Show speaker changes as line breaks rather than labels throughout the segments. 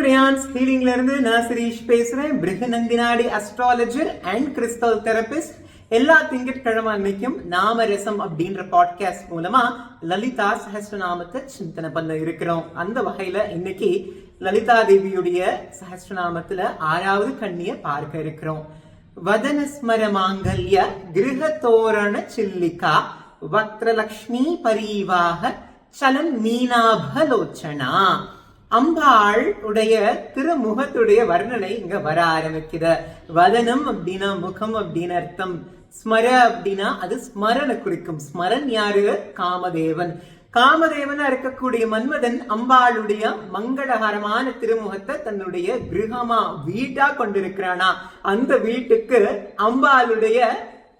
Crayons ஹீலிங்ல இருந்து நான் சிரீஷ் பேசுறேன். பிருகநந்தினாடி அஸ்ட்ராலஜர் அண்ட் கிறிஸ்டல் தெரபிஸ்ட். எல்லா திங்கட்கிழமை அன்னைக்கும் நாமரசம் அப்படின்ற பாட்காஸ்ட் மூலமா லலிதா சஹஸ்ரநாமத்தை சிந்தனை பண்ண இருக்கிறோம். அந்த வகையில இன்னைக்கு லலிதா தேவியுடைய சஹஸ்ரநாமத்துல 6வது கண்ணிய பார்க்க இருக்கிறோம். வதனஸ்மர மாங்கல்ய கிருஹ தோரண சில்லிகா வக்ரலக்ஷ்மி பரீவாக சலன் மீனாபலோச்சனா. அம்பாள் உடைய திருமுகத்துடைய வர்ணனை இங்க வர ஆரம்பிக்குது. வதனம் அப்படின்னா முகம் அப்படின்னு அர்த்தம். ஸ்மர அப்படின்னா அது ஸ்மரண குறிக்கும். ஸ்மரன் யாரு? காமதேவன். காமதேவனா இருக்கக்கூடிய மன்மதன் அம்பாளுடைய மங்களகரமான திருமுகத்தை தன்னுடைய கிரகமா வீட்டா கொண்டிருக்கிறானா. அந்த வீட்டுக்கு அம்பாளுடைய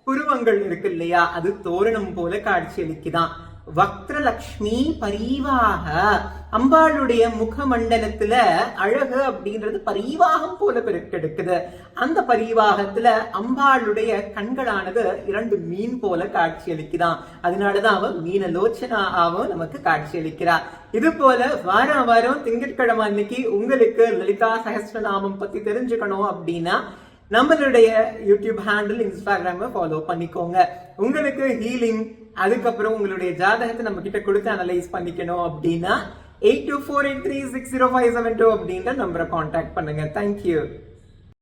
புருவங்கள் இருக்கு இல்லையா, அது தோரணம் போல காட்சி அளிக்குதான். வக்ரலக்ஷ்மி பரீவாக, அம்பாளுடைய முகமண்டலத்துல அழகு அப்படின்றது பரீவாகம் போல பெருக்கெடுக்குது. அந்த பரீவாகத்துல அம்பாளுடைய கண்களானது 2 மீன் போல காட்சி அளிக்குதான். அதனாலதான் அவ மீனலோச்சனாவும் நமக்கு காட்சி அளிக்கிறார். இது போல வாரம் திங்கட்கிழமை அன்னைக்கு உங்களுக்கு லலிதா சஹஸ்ரநாமம் பத்தி தெரிஞ்சுக்கணும் அப்படின்னா நம்மளுடைய யூடியூப் ஹேண்டில், இன்ஸ்டாகிராம ஃபாலோ பண்ணிக்கோங்க. உங்களுக்கு ஹீலிங், அதுக்கப்புறம் உங்களுடைய ஜாதகத்தை நம்ம கிட்ட கொடுத்து அனலைஸ் பண்ணிக்கணும் அப்படின்னா 8248360572 அப்படின்ற நம்பரை கான்டாக்ட் பண்ணுங்க. தேங்க்யூ.